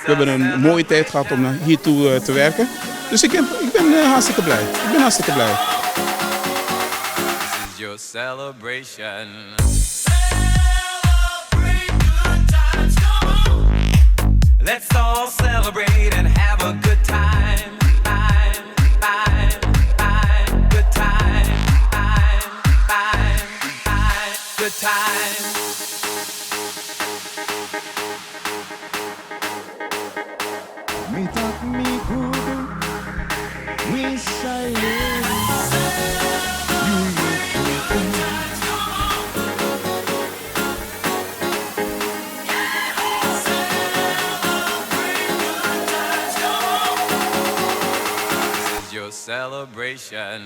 We hebben een mooie tijd gehad om naar hiertoe te werken. Dus ik ben hartstikke blij. Ik ben hartstikke blij. This is your celebration. Let's all celebrate and have a good time. Good time. Good time. Me talk me good, me silent. You look good. This is your celebration.